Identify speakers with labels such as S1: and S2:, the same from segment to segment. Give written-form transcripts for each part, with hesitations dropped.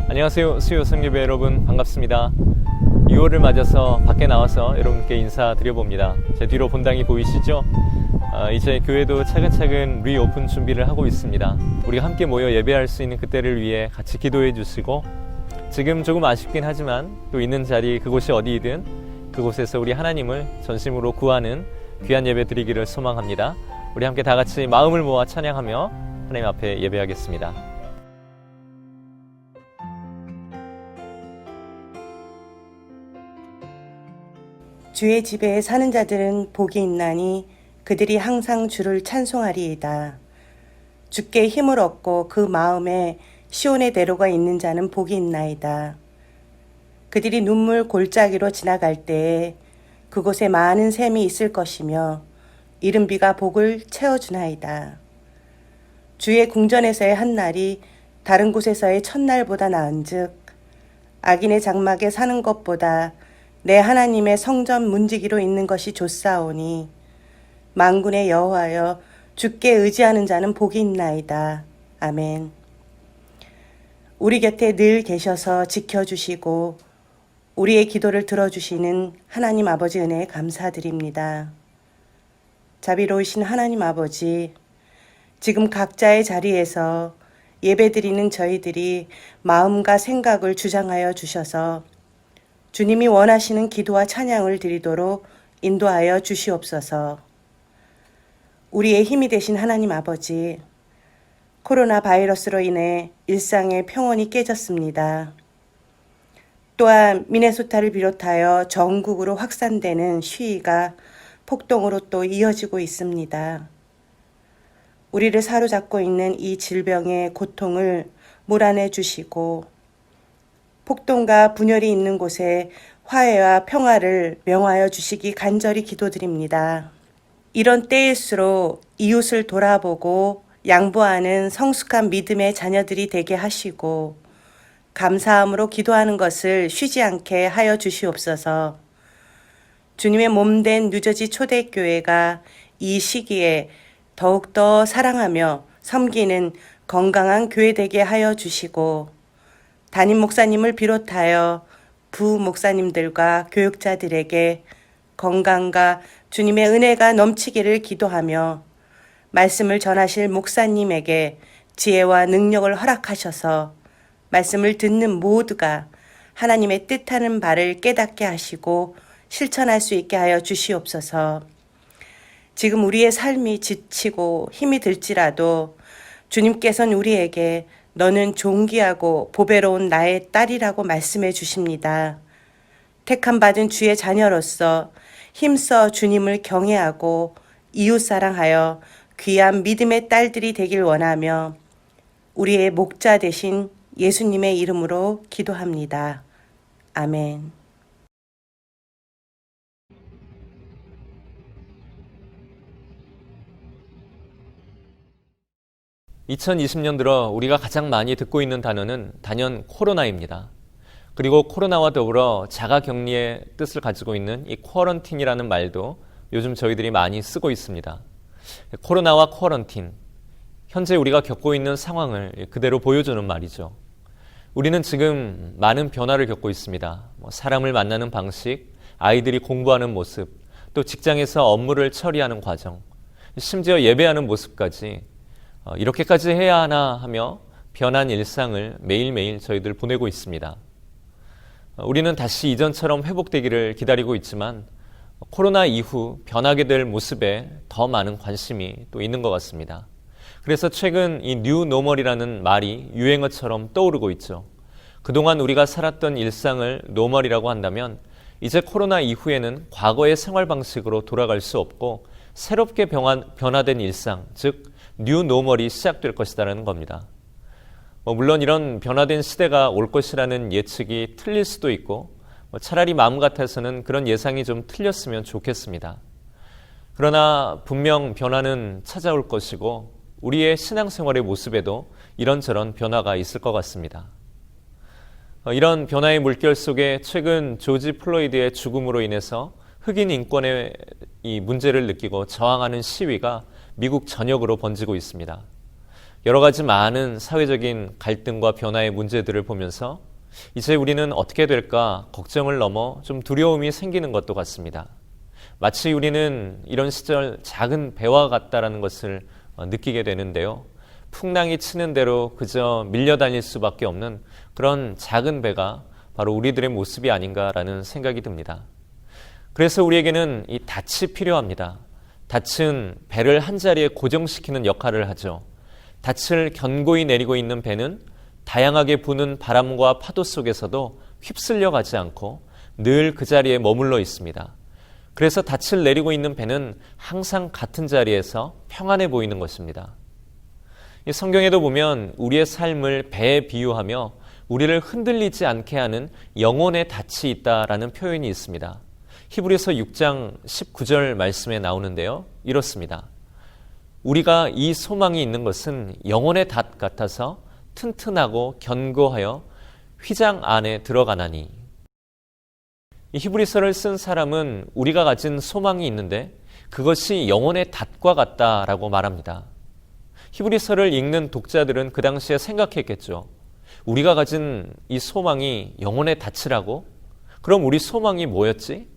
S1: 안녕하세요. 수요 성교회 여러분 반갑습니다. 6월을 맞아서 밖에 나와서 여러분께 인사드려봅니다. 제 뒤로 본당이 보이시죠? 이제 교회도 차근차근 리오픈 준비를 하고 있습니다. 우리가 함께 모여 예배할 수 있는 그때를 위해 같이 기도해 주시고, 지금 조금 아쉽긴 하지만 또 있는 자리 그곳이 어디이든 그곳에서 우리 하나님을 전심으로 구하는 귀한 예배 드리기를 소망합니다. 우리 함께 다 같이 마음을 모아 찬양하며 하나님 앞에 예배하겠습니다.
S2: 주의 집에 사는 자들은 복이 있나니 그들이 항상 주를 찬송하리이다. 주께 힘을 얻고 그 마음에 시온의 대로가 있는 자는 복이 있나이다. 그들이 눈물 골짜기로 지나갈 때에 그곳에 많은 샘이 있을 것이며 이른 비가 복을 채워주나이다. 주의 궁전에서의 한 날이 다른 곳에서의 첫날보다 나은즉 악인의 장막에 사는 것보다 내 하나님의 성전 문지기로 있는 것이 좋사오니 만군의 여호와여 주께 의지하는 자는 복이 있나이다. 아멘. 우리 곁에 늘 계셔서 지켜주시고 우리의 기도를 들어주시는 하나님 아버지 은혜에 감사드립니다. 자비로우신 하나님 아버지, 지금 각자의 자리에서 예배드리는 저희들이 마음과 생각을 주장하여 주셔서 주님이 원하시는 기도와 찬양을 드리도록 인도하여 주시옵소서. 우리의 힘이 되신 하나님 아버지, 코로나 바이러스로 인해 일상의 평온이 깨졌습니다. 또한 미네소타를 비롯하여 전국으로 확산되는 시위가 폭동으로 또 이어지고 있습니다. 우리를 사로잡고 있는 이 질병의 고통을 몰아내 주시고 폭동과 분열이 있는 곳에 화해와 평화를 명하여 주시기 간절히 기도드립니다. 이런 때일수록 이웃을 돌아보고 양보하는 성숙한 믿음의 자녀들이 되게 하시고 감사함으로 기도하는 것을 쉬지 않게 하여 주시옵소서. 주님의 몸된 뉴저지 초대교회가 이 시기에 더욱더 사랑하며 섬기는 건강한 교회 되게 하여 주시고 담임 목사님을 비롯하여 부목사님들과 교육자들에게 건강과 주님의 은혜가 넘치기를 기도하며 말씀을 전하실 목사님에게 지혜와 능력을 허락하셔서 말씀을 듣는 모두가 하나님의 뜻하는 바를 깨닫게 하시고 실천할 수 있게 하여 주시옵소서. 지금 우리의 삶이 지치고 힘이 들지라도 주님께서는 우리에게 너는 존귀하고 보배로운 나의 딸이라고 말씀해 주십니다. 택함 받은 주의 자녀로서 힘써 주님을 경외하고 이웃사랑하여 귀한 믿음의 딸들이 되길 원하며 우리의 목자 되신 예수님의 이름으로 기도합니다. 아멘.
S1: 2020년 들어 우리가 가장 많이 듣고 있는 단어는 단연 코로나입니다. 그리고 코로나와 더불어 자가격리의 뜻을 가지고 있는 이 쿼런틴이라는 말도 요즘 저희들이 많이 쓰고 있습니다. 코로나와 쿼런틴, 현재 우리가 겪고 있는 상황을 그대로 보여주는 말이죠. 우리는 지금 많은 변화를 겪고 있습니다. 사람을 만나는 방식, 아이들이 공부하는 모습, 또 직장에서 업무를 처리하는 과정, 심지어 예배하는 모습까지 이렇게까지 해야 하나 하며 변한 일상을 매일매일 저희들 보내고 있습니다. 우리는 다시 이전처럼 회복되기를 기다리고 있지만 코로나 이후 변하게 될 모습에 더 많은 관심이 또 있는 것 같습니다. 그래서 최근 이 뉴 노멀이라는 말이 유행어처럼 떠오르고 있죠. 그동안 우리가 살았던 일상을 노멀이라고 한다면 이제 코로나 이후에는 과거의 생활 방식으로 돌아갈 수 없고 새롭게 변화된 일상, 즉 뉴 노멀이 시작될 것이라는 겁니다. 물론 이런 변화된 시대가 올 것이라는 예측이 틀릴 수도 있고 차라리 마음 같아서는 그런 예상이 좀 틀렸으면 좋겠습니다. 그러나 분명 변화는 찾아올 것이고 우리의 신앙생활의 모습에도 이런저런 변화가 있을 것 같습니다. 이런 변화의 물결 속에 최근 조지 플로이드의 죽음으로 인해서 흑인 인권의 이 문제를 느끼고 저항하는 시위가 미국 전역으로 번지고 있습니다. 여러 가지 많은 사회적인 갈등과 변화의 문제들을 보면서 이제 우리는 어떻게 될까 걱정을 넘어 좀 두려움이 생기는 것도 같습니다. 마치 우리는 이런 시절 작은 배와 같다라는 것을 느끼게 되는데요. 풍랑이 치는 대로 그저 밀려다닐 수밖에 없는 그런 작은 배가 바로 우리들의 모습이 아닌가라는 생각이 듭니다. 그래서 우리에게는 이 닻이 필요합니다. 닻은 배를 한자리에 고정시키는 역할을 하죠. 닻을 견고히 내리고 있는 배는 다양하게 부는 바람과 파도 속에서도 휩쓸려 가지 않고 늘 그 자리에 머물러 있습니다. 그래서 닻을 내리고 있는 배는 항상 같은 자리에서 평안해 보이는 것입니다. 이 성경에도 보면 우리의 삶을 배에 비유하며 우리를 흔들리지 않게 하는 영혼의 닻이 있다라는 표현이 있습니다. 히브리서 6장 19절 말씀에 나오는데요. 이렇습니다. 우리가 이 소망이 있는 것은 영혼의 닷 같아서 튼튼하고 견고하여 휘장 안에 들어가나니. 이 히브리서를 쓴 사람은 우리가 가진 소망이 있는데 그것이 영혼의 닷과 같다라고 말합니다. 히브리서를 읽는 독자들은 그 당시에 생각했겠죠. 우리가 가진 이 소망이 영혼의 닻이라고? 그럼 우리 소망이 뭐였지?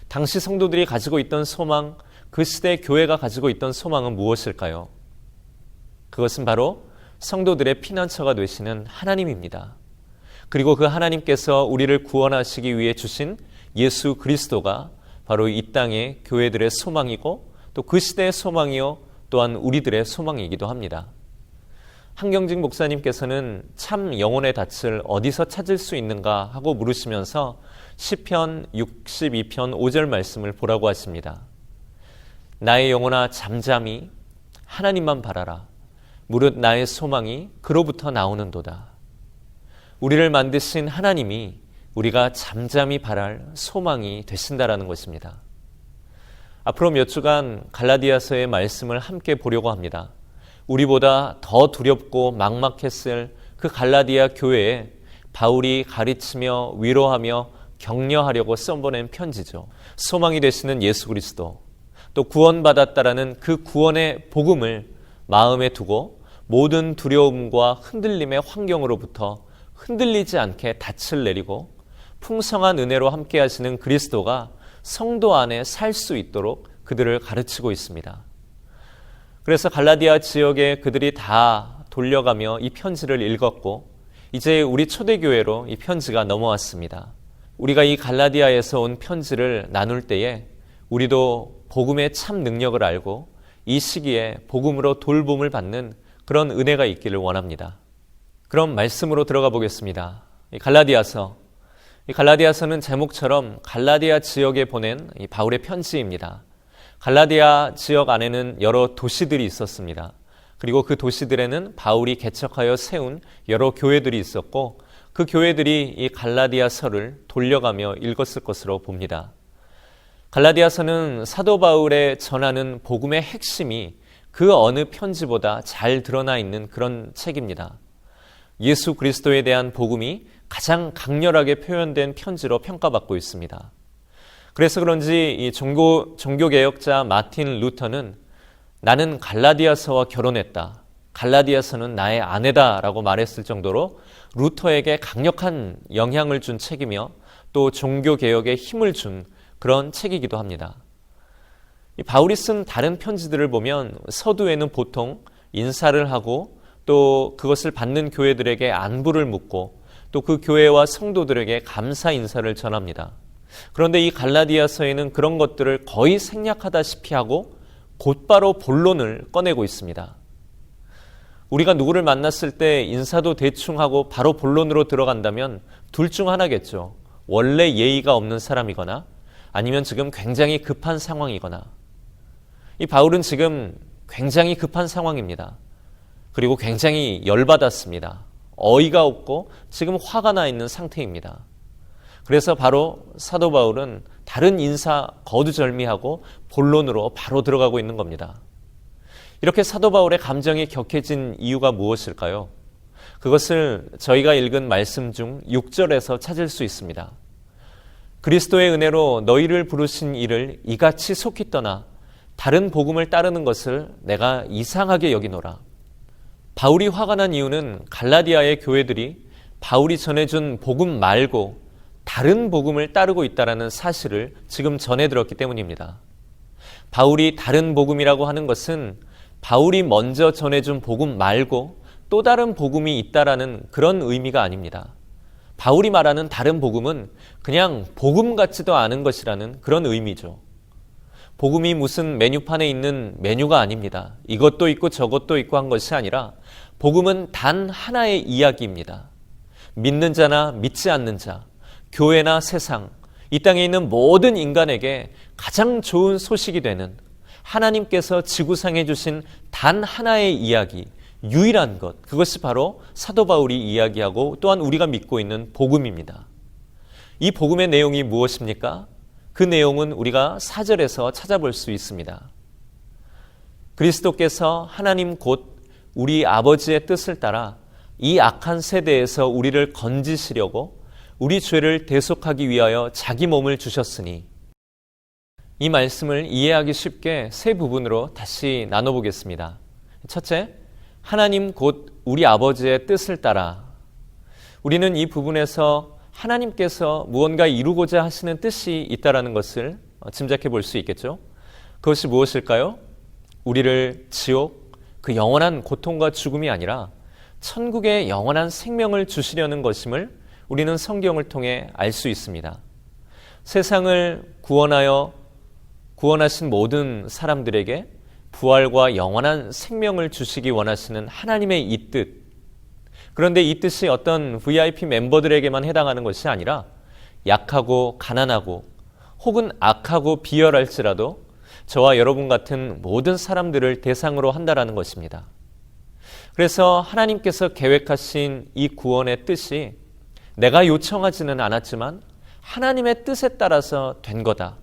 S1: 당시 성도들이 가지고 있던 소망, 그 시대 교회가 가지고 있던 소망은 무엇일까요? 그것은 바로 성도들의 피난처가 되시는 하나님입니다. 그리고 그 하나님께서 우리를 구원하시기 위해 주신 예수 그리스도가 바로 이 땅의 교회들의 소망이고 또 그 시대의 소망이요 또한 우리들의 소망이기도 합니다. 한경직 목사님께서는 참 영혼의 닻을 어디서 찾을 수 있는가 하고 물으시면서 시편 62편 5절 말씀을 보라고 하십니다. 나의 영혼아 잠잠히 하나님만 바라라. 무릇 나의 소망이 그로부터 나오는도다. 우리를 만드신 하나님이 우리가 잠잠히 바랄 소망이 되신다라는 것입니다. 앞으로 몇 주간 갈라디아서의 말씀을 함께 보려고 합니다. 우리보다 더 두렵고 막막했을 그 갈라디아 교회에 바울이 가르치며 위로하며 격려하려고 써보낸 편지죠. 소망이 되시는 예수 그리스도, 또 구원받았다라는 그 구원의 복음을 마음에 두고 모든 두려움과 흔들림의 환경으로부터 흔들리지 않게 닻을 내리고 풍성한 은혜로 함께 하시는 그리스도가 성도 안에 살 수 있도록 그들을 가르치고 있습니다. 그래서 갈라디아 지역에 그들이 다 돌려가며 이 편지를 읽었고 이제 우리 초대교회로 이 편지가 넘어왔습니다. 우리가 이 갈라디아에서 온 편지를 나눌 때에 우리도 복음의 참 능력을 알고 이 시기에 복음으로 돌봄을 받는 그런 은혜가 있기를 원합니다. 그럼 말씀으로 들어가 보겠습니다. 이 갈라디아서는 제목처럼 갈라디아 지역에 보낸 이 바울의 편지입니다. 갈라디아 지역 안에는 여러 도시들이 있었습니다. 그리고 그 도시들에는 바울이 개척하여 세운 여러 교회들이 있었고 그 교회들이 이 갈라디아서를 돌려가며 읽었을 것으로 봅니다. 갈라디아서는 사도 바울의 전하는 복음의 핵심이 그 어느 편지보다 잘 드러나 있는 그런 책입니다. 예수 그리스도에 대한 복음이 가장 강렬하게 표현된 편지로 평가받고 있습니다. 그래서 그런지 이 종교개혁자 마틴 루터는 나는 갈라디아서와 결혼했다. 갈라디아서는 나의 아내다라고 말했을 정도로 루터에게 강력한 영향을 준 책이며 또 종교개혁에 힘을 준 그런 책이기도 합니다. 이 바울이 쓴 다른 편지들을 보면 서두에는 보통 인사를 하고 또 그것을 받는 교회들에게 안부를 묻고 또 그 교회와 성도들에게 감사 인사를 전합니다. 그런데 이 갈라디아서에는 그런 것들을 거의 생략하다시피 하고 곧바로 본론을 꺼내고 있습니다. 우리가 누구를 만났을 때 인사도 대충 하고 바로 본론으로 들어간다면 둘 중 하나겠죠. 원래 예의가 없는 사람이거나 아니면 지금 굉장히 급한 상황이거나. 이 바울은 지금 굉장히 급한 상황입니다. 그리고 굉장히 열받았습니다. 어이가 없고 지금 화가 나 있는 상태입니다. 그래서 바로 사도 바울은 다른 인사 거두절미하고 본론으로 바로 들어가고 있는 겁니다. 이렇게 사도 바울의 감정이 격해진 이유가 무엇일까요? 그것을 저희가 읽은 말씀 중 6절에서 찾을 수 있습니다. 그리스도의 은혜로 너희를 부르신 이를 이같이 속히 떠나 다른 복음을 따르는 것을 내가 이상하게 여기노라. 바울이 화가 난 이유는 갈라디아의 교회들이 바울이 전해준 복음 말고 다른 복음을 따르고 있다는 사실을 지금 전해 들었기 때문입니다. 바울이 다른 복음이라고 하는 것은 바울이 먼저 전해준 복음 말고 또 다른 복음이 있다라는 그런 의미가 아닙니다. 바울이 말하는 다른 복음은 그냥 복음 같지도 않은 것이라는 그런 의미죠. 복음이 무슨 메뉴판에 있는 메뉴가 아닙니다. 이것도 있고 저것도 있고 한 것이 아니라 복음은 단 하나의 이야기입니다. 믿는 자나 믿지 않는 자, 교회나 세상, 이 땅에 있는 모든 인간에게 가장 좋은 소식이 되는 하나님께서 지구상에 주신 단 하나의 이야기, 유일한 것, 그것이 바로 사도 바울이 이야기하고 또한 우리가 믿고 있는 복음입니다. 이 복음의 내용이 무엇입니까? 그 내용은 우리가 4절에서 찾아볼 수 있습니다. 그리스도께서 하나님 곧 우리 아버지의 뜻을 따라 이 악한 세대에서 우리를 건지시려고 우리 죄를 대속하기 위하여 자기 몸을 주셨으니, 이 말씀을 이해하기 쉽게 세 부분으로 다시 나눠보겠습니다. 첫째, 하나님 곧 우리 아버지의 뜻을 따라. 우리는 이 부분에서 하나님께서 무언가 이루고자 하시는 뜻이 있다는 것을 짐작해 볼 수 있겠죠. 그것이 무엇일까요? 우리를 지옥, 그 영원한 고통과 죽음이 아니라 천국의 영원한 생명을 주시려는 것임을 우리는 성경을 통해 알 수 있습니다. 세상을 구원하신 모든 사람들에게 부활과 영원한 생명을 주시기 원하시는 하나님의 이 뜻, 그런데 이 뜻이 어떤 VIP 멤버들에게만 해당하는 것이 아니라 약하고 가난하고 혹은 악하고 비열할지라도 저와 여러분 같은 모든 사람들을 대상으로 한다라는 것입니다. 그래서 하나님께서 계획하신 이 구원의 뜻이 내가 요청하지는 않았지만 하나님의 뜻에 따라서 된 거다.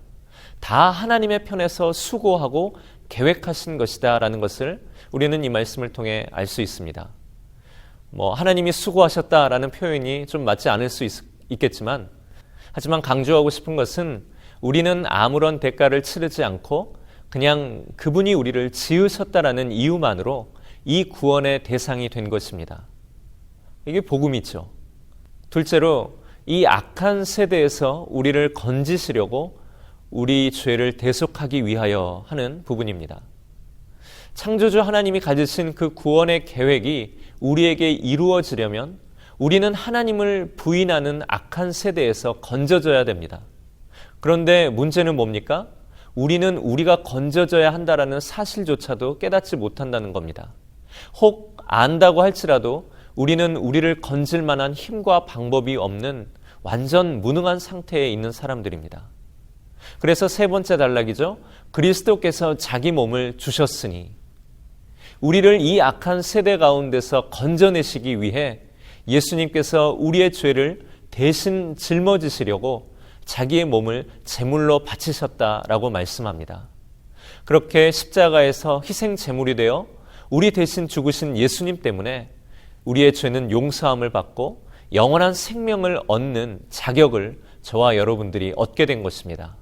S1: 다 하나님의 편에서 수고하고 계획하신 것이다 라는 것을 우리는 이 말씀을 통해 알 수 있습니다. 하나님이 수고하셨다라는 표현이 좀 맞지 않을 수 있겠지만, 하지만 강조하고 싶은 것은 우리는 아무런 대가를 치르지 않고 그냥 그분이 우리를 지으셨다라는 이유만으로 이 구원의 대상이 된 것입니다. 이게 복음이죠. 둘째로, 이 악한 세대에서 우리를 건지시려고 우리 죄를 대속하기 위하여 하는 부분입니다. 창조주 하나님이 가지신 그 구원의 계획이 우리에게 이루어지려면 우리는 하나님을 부인하는 악한 세대에서 건져져야 됩니다. 그런데 문제는 뭡니까? 우리는 우리가 건져져야 한다라는 사실조차도 깨닫지 못한다는 겁니다. 혹 안다고 할지라도 우리는 우리를 건질 만한 힘과 방법이 없는 완전 무능한 상태에 있는 사람들입니다. 그래서 세 번째 단락이죠. 그리스도께서 자기 몸을 주셨으니, 우리를 이 악한 세대 가운데서 건져내시기 위해 예수님께서 우리의 죄를 대신 짊어지시려고 자기의 몸을 제물로 바치셨다라고 말씀합니다. 그렇게 십자가에서 희생 제물이 되어 우리 대신 죽으신 예수님 때문에 우리의 죄는 용서함을 받고 영원한 생명을 얻는 자격을 저와 여러분들이 얻게 된 것입니다.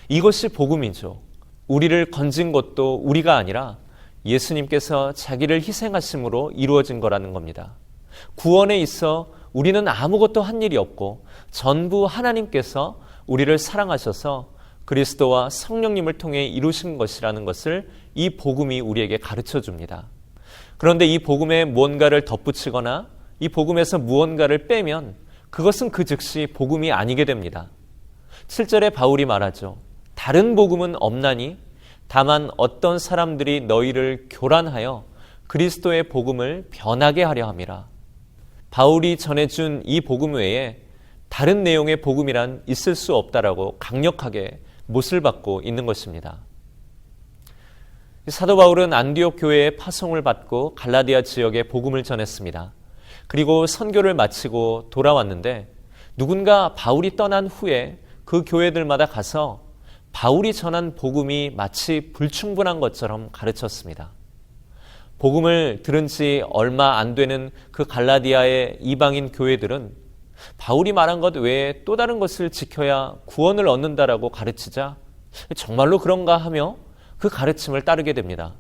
S1: 이것이 복음이죠. 우리를 건진 것도 우리가 아니라 예수님께서 자기를 희생하심으로 이루어진 거라는 겁니다. 구원에 있어 우리는 아무것도 한 일이 없고 전부 하나님께서 우리를 사랑하셔서 그리스도와 성령님을 통해 이루신 것이라는 것을 이 복음이 우리에게 가르쳐 줍니다. 그런데 이 복음에 무언가를 덧붙이거나 이 복음에서 무언가를 빼면 그것은 그 즉시 복음이 아니게 됩니다. 7절에 바울이 말하죠. 다른 복음은 없나니 다만 어떤 사람들이 너희를 교란하여 그리스도의 복음을 변하게 하려 함이라. 바울이 전해준 이 복음 외에 다른 내용의 복음이란 있을 수 없다라고 강력하게 못을 받고 있는 것입니다. 사도 바울은 안디옥 교회의 파송을 받고 갈라디아 지역에 복음을 전했습니다. 그리고 선교를 마치고 돌아왔는데 누군가 바울이 떠난 후에 그 교회들마다 가서 바울이 전한 복음이 마치 불충분한 것처럼 가르쳤습니다. 복음을 들은 지 얼마 안 되는 그 갈라디아의 이방인 교회들은 바울이 말한 것 외에 또 다른 것을 지켜야 구원을 얻는다라고 가르치자 정말로 그런가 하며 그 가르침을 따르게 됩니다.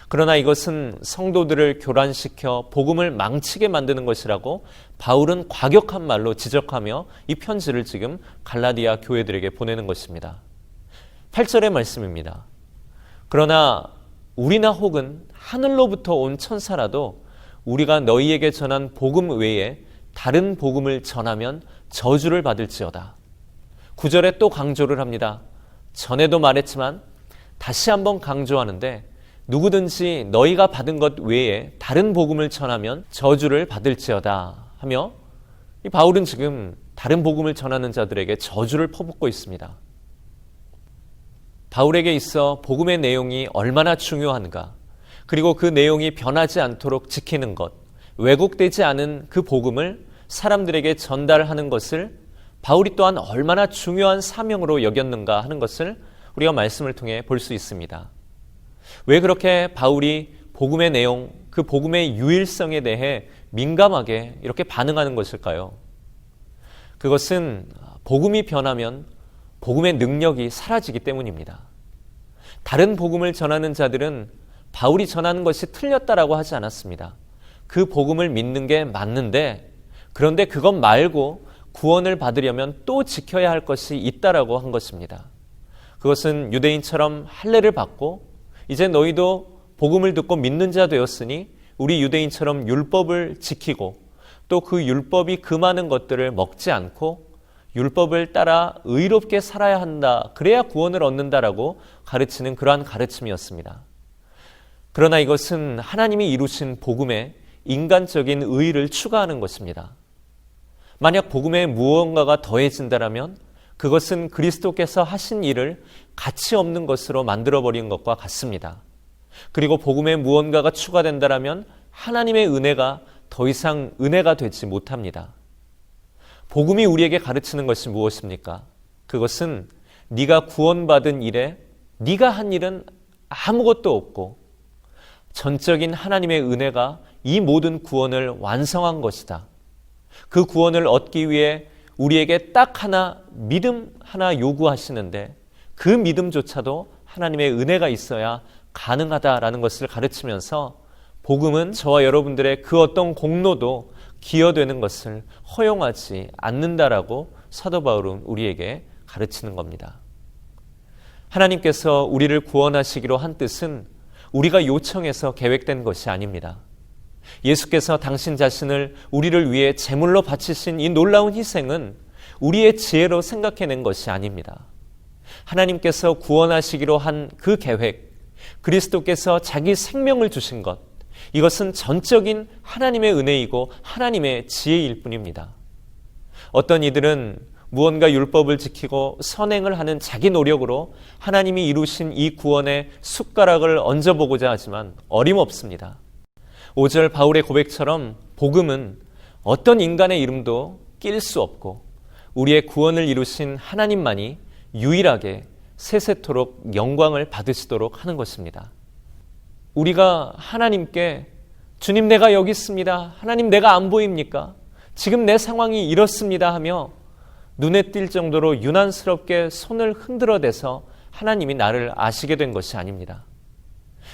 S1: 그러나 이것은 성도들을 교란시켜 복음을 망치게 만드는 것이라고 바울은 과격한 말로 지적하며 이 편지를 지금 갈라디아 교회들에게 보내는 것입니다. 8절의 말씀입니다. 그러나 우리나 혹은 하늘로부터 온 천사라도 우리가 너희에게 전한 복음 외에 다른 복음을 전하면 저주를 받을지어다. 9절에 또 강조를 합니다. 전에도 말했지만 다시 한번 강조하는데 누구든지 너희가 받은 것 외에 다른 복음을 전하면 저주를 받을지어다 하며 이 바울은 지금 다른 복음을 전하는 자들에게 저주를 퍼붓고 있습니다. 바울에게 있어 복음의 내용이 얼마나 중요한가, 그리고 그 내용이 변하지 않도록 지키는 것, 왜곡되지 않은 그 복음을 사람들에게 전달하는 것을 바울이 또한 얼마나 중요한 사명으로 여겼는가 하는 것을 우리가 말씀을 통해 볼 수 있습니다. 왜 그렇게 바울이 복음의 내용, 그 복음의 유일성에 대해 민감하게 이렇게 반응하는 것일까요? 그것은 복음이 변하면 복음의 능력이 사라지기 때문입니다. 다른 복음을 전하는 자들은 바울이 전하는 것이 틀렸다라고 하지 않았습니다. 그 복음을 믿는 게 맞는데, 그런데 그것 말고 구원을 받으려면 또 지켜야 할 것이 있다라고 한 것입니다. 그것은 유대인처럼 할례를 받고 이제 너희도 복음을 듣고 믿는 자 되었으니 우리 유대인처럼 율법을 지키고 또 그 율법이 금하는 것들을 먹지 않고 율법을 따라 의롭게 살아야 한다. 그래야 구원을 얻는다라고 가르치는 그러한 가르침이었습니다. 그러나 이것은 하나님이 이루신 복음에 인간적인 의의를 추가하는 것입니다. 만약 복음에 무언가가 더해진다면 그것은 그리스도께서 하신 일을 가치 없는 것으로 만들어버린 것과 같습니다. 그리고 복음에 무언가가 추가된다면 하나님의 은혜가 더 이상 은혜가 되지 못합니다. 복음이 우리에게 가르치는 것이 무엇입니까? 그것은 네가 구원받은 일에 네가 한 일은 아무것도 없고 전적인 하나님의 은혜가 이 모든 구원을 완성한 것이다. 그 구원을 얻기 위해 우리에게 딱 하나 믿음 하나 요구하시는데 그 믿음조차도 하나님의 은혜가 있어야 가능하다라는 것을 가르치면서 복음은 저와 여러분들의 그 어떤 공로도 기여되는 것을 허용하지 않는다라고 사도 바울은 우리에게 가르치는 겁니다. 하나님께서 우리를 구원하시기로 한 뜻은 우리가 요청해서 계획된 것이 아닙니다. 예수께서 당신 자신을 우리를 위해 제물로 바치신 이 놀라운 희생은 우리의 지혜로 생각해낸 것이 아닙니다. 하나님께서 구원하시기로 한 그 계획, 그리스도께서 자기 생명을 주신 것, 이것은 전적인 하나님의 은혜이고 하나님의 지혜일 뿐입니다. 어떤 이들은 무언가 율법을 지키고 선행을 하는 자기 노력으로 하나님이 이루신 이 구원에 숟가락을 얹어보고자 하지만 어림없습니다. 5절 바울의 고백처럼 복음은 어떤 인간의 이름도 낄 수 없고 우리의 구원을 이루신 하나님만이 유일하게 세세토록 영광을 받으시도록 하는 것입니다. 우리가 하나님께 주님 내가 여기 있습니다. 하나님 내가 안 보입니까? 지금 내 상황이 이렇습니다 하며 눈에 띌 정도로 유난스럽게 손을 흔들어대서 하나님이 나를 아시게 된 것이 아닙니다.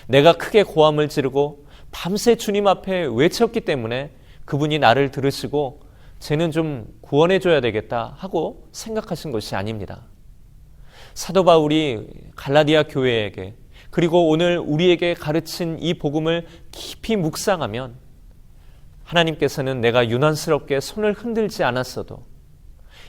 S1: 내가 크게 고함을 지르고 밤새 주님 앞에 외쳤기 때문에 그분이 나를 들으시고 쟤는 좀 구원해줘야 되겠다 하고 생각하신 것이 아닙니다. 사도 바울이 갈라디아 교회에게 그리고 오늘 우리에게 가르친 이 복음을 깊이 묵상하면 하나님께서는 내가 유난스럽게 손을 흔들지 않았어도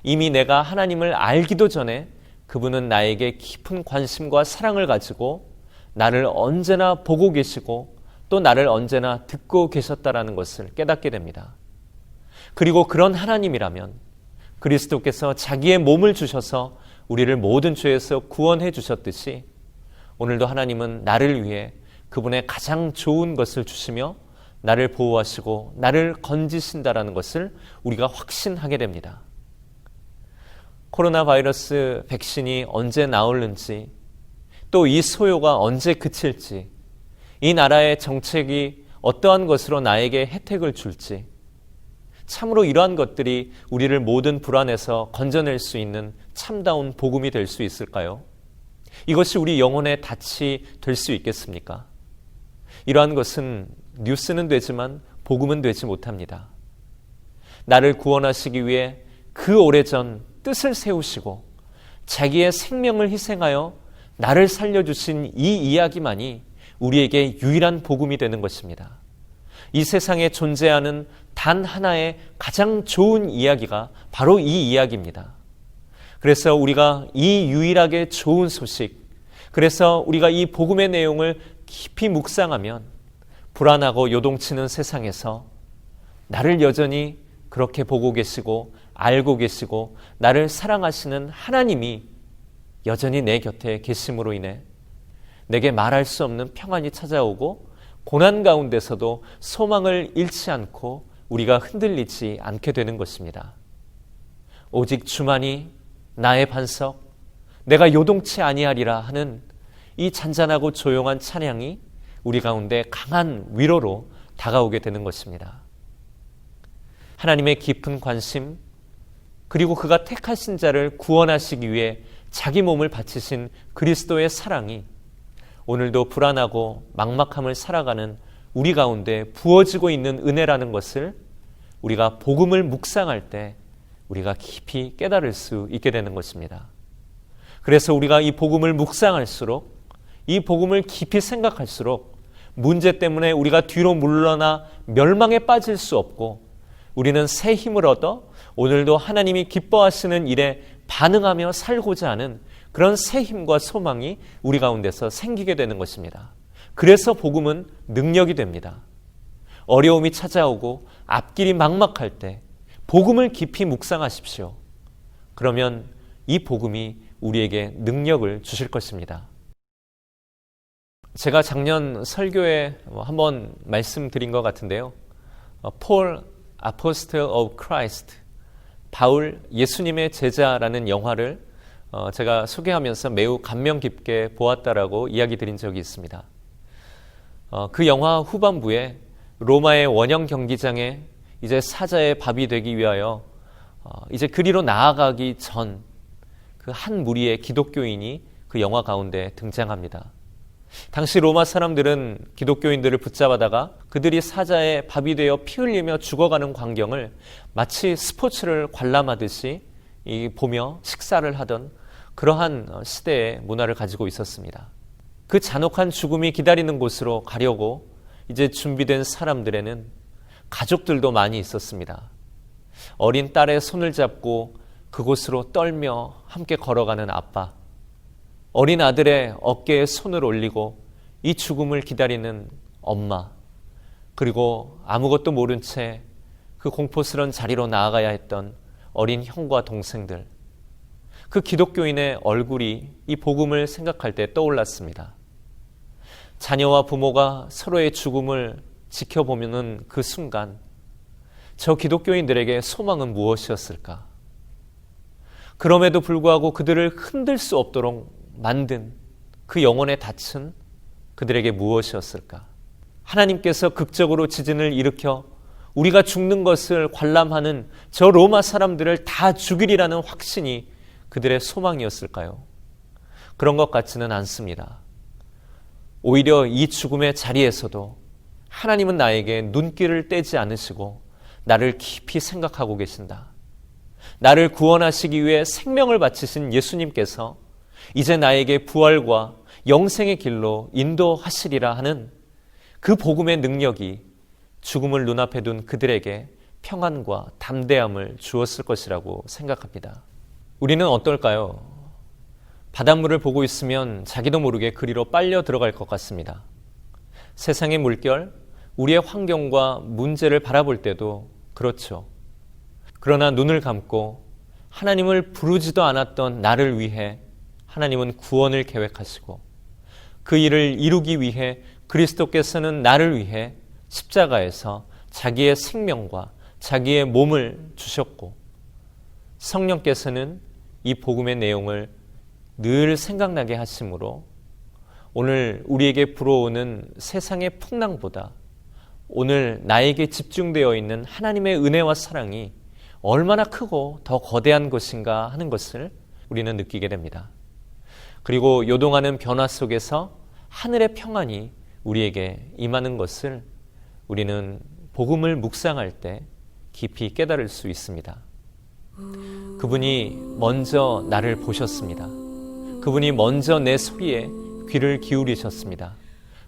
S1: 이미 내가 하나님을 알기도 전에 그분은 나에게 깊은 관심과 사랑을 가지고 나를 언제나 보고 계시고 또 나를 언제나 듣고 계셨다라는 것을 깨닫게 됩니다. 그리고 그런 하나님이라면 그리스도께서 자기의 몸을 주셔서 우리를 모든 죄에서 구원해 주셨듯이 오늘도 하나님은 나를 위해 그분의 가장 좋은 것을 주시며 나를 보호하시고 나를 건지신다라는 것을 우리가 확신하게 됩니다. 코로나 바이러스 백신이 언제 나올는지 또 이 소요가 언제 그칠지 이 나라의 정책이 어떠한 것으로 나에게 혜택을 줄지 참으로 이러한 것들이 우리를 모든 불안에서 건져낼 수 있는 참다운 복음이 될 수 있을까요? 이것이 우리 영혼의 닻이 될 수 있겠습니까? 이러한 것은 뉴스는 되지만 복음은 되지 못합니다. 나를 구원하시기 위해 그 오래전 뜻을 세우시고 자기의 생명을 희생하여 나를 살려주신 이 이야기만이 우리에게 유일한 복음이 되는 것입니다. 이 세상에 존재하는 단 하나의 가장 좋은 이야기가 바로 이 이야기입니다. 그래서 우리가 이 유일하게 좋은 소식, 그래서 우리가 이 복음의 내용을 깊이 묵상하면 불안하고 요동치는 세상에서 나를 여전히 그렇게 보고 계시고 알고 계시고 나를 사랑하시는 하나님이 여전히 내 곁에 계심으로 인해 내게 말할 수 없는 평안이 찾아오고 고난 가운데서도 소망을 잃지 않고 우리가 흔들리지 않게 되는 것입니다. 오직 주만이 나의 반석, 내가 요동치 아니하리라 하는 이 잔잔하고 조용한 찬양이 우리 가운데 강한 위로로 다가오게 되는 것입니다. 하나님의 깊은 관심, 그리고 그가 택하신 자를 구원하시기 위해 자기 몸을 바치신 그리스도의 사랑이 오늘도 불안하고 막막함을 살아가는 우리 가운데 부어지고 있는 은혜라는 것을 우리가 복음을 묵상할 때 우리가 깊이 깨달을 수 있게 되는 것입니다. 그래서 우리가 이 복음을 묵상할수록, 이 복음을 깊이 생각할수록 문제 때문에 우리가 뒤로 물러나 멸망에 빠질 수 없고 우리는 새 힘을 얻어 오늘도 하나님이 기뻐하시는 일에 반응하며 살고자 하는 그런 새 힘과 소망이 우리 가운데서 생기게 되는 것입니다. 그래서 복음은 능력이 됩니다. 어려움이 찾아오고 앞길이 막막할 때 복음을 깊이 묵상하십시오. 그러면 이 복음이 우리에게 능력을 주실 것입니다. 제가 작년 설교에 한번 말씀드린 것 같은데요. 폴 아포스텔 오브 크라이스트, 바울 예수님의 제자라는 영화를 제가 소개하면서 매우 감명 깊게 보았다라고 이야기 드린 적이 있습니다. 그 영화 후반부에 로마의 원형 경기장에 이제 사자의 밥이 되기 위하여 이제 그리로 나아가기 전 그 한 무리의 기독교인이 그 영화 가운데 등장합니다. 당시 로마 사람들은 기독교인들을 붙잡아다가 그들이 사자의 밥이 되어 피 흘리며 죽어가는 광경을 마치 스포츠를 관람하듯이 보며 식사를 하던 그러한 시대의 문화를 가지고 있었습니다. 그 잔혹한 죽음이 기다리는 곳으로 가려고 이제 준비된 사람들에는 가족들도 많이 있었습니다. 어린 딸의 손을 잡고 그곳으로 떨며 함께 걸어가는 아빠, 어린 아들의 어깨에 손을 올리고 이 죽음을 기다리는 엄마, 그리고 아무것도 모른 채 그 공포스러운 자리로 나아가야 했던 어린 형과 동생들, 그 기독교인의 얼굴이 이 복음을 생각할 때 떠올랐습니다. 자녀와 부모가 서로의 죽음을 지켜보는 그 순간 저 기독교인들에게 소망은 무엇이었을까? 그럼에도 불구하고 그들을 흔들 수 없도록 만든 그 영혼의 닻은 그들에게 무엇이었을까? 하나님께서 극적으로 지진을 일으켜 우리가 죽는 것을 관람하는 저 로마 사람들을 다 죽이리라는 확신이 그들의 소망이었을까요? 그런 것 같지는 않습니다. 오히려 이 죽음의 자리에서도 하나님은 나에게 눈길을 떼지 않으시고 나를 깊이 생각하고 계신다. 나를 구원하시기 위해 생명을 바치신 예수님께서 이제 나에게 부활과 영생의 길로 인도하시리라 하는 그 복음의 능력이 죽음을 눈앞에 둔 그들에게 평안과 담대함을 주었을 것이라고 생각합니다. 우리는 어떨까요? 바닷물을 보고 있으면 자기도 모르게 그리로 빨려 들어갈 것 같습니다. 세상의 물결, 우리의 환경과 문제를 바라볼 때도 그렇죠. 그러나 눈을 감고 하나님을 부르지도 않았던 나를 위해 하나님은 구원을 계획하시고 그 일을 이루기 위해 그리스도께서는 나를 위해 십자가에서 자기의 생명과 자기의 몸을 주셨고 성령께서는 이 복음의 내용을 늘 생각나게 하심으로 오늘 우리에게 불어오는 세상의 풍랑보다 오늘 나에게 집중되어 있는 하나님의 은혜와 사랑이 얼마나 크고 더 거대한 것인가 하는 것을 우리는 느끼게 됩니다. 그리고 요동하는 변화 속에서 하늘의 평안이 우리에게 임하는 것을 우리는 복음을 묵상할 때 깊이 깨달을 수 있습니다. 그분이 먼저 나를 보셨습니다. 그분이 먼저 내 소리에 귀를 기울이셨습니다.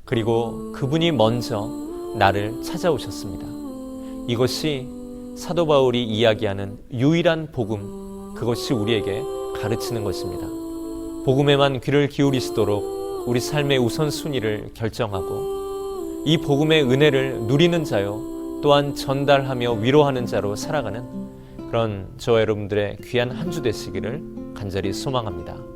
S1: 그리고 그분이 먼저 나를 찾아오셨습니다. 이것이 사도 바울이 이야기하는 유일한 복음, 그것이 우리에게 가르치는 것입니다. 복음에만 귀를 기울이시도록 우리 삶의 우선순위를 결정하고 이 복음의 은혜를 누리는 자요, 또한 전달하며 위로하는 자로 살아가는 그런 저와 여러분들의 귀한 한 주 되시기를 간절히 소망합니다.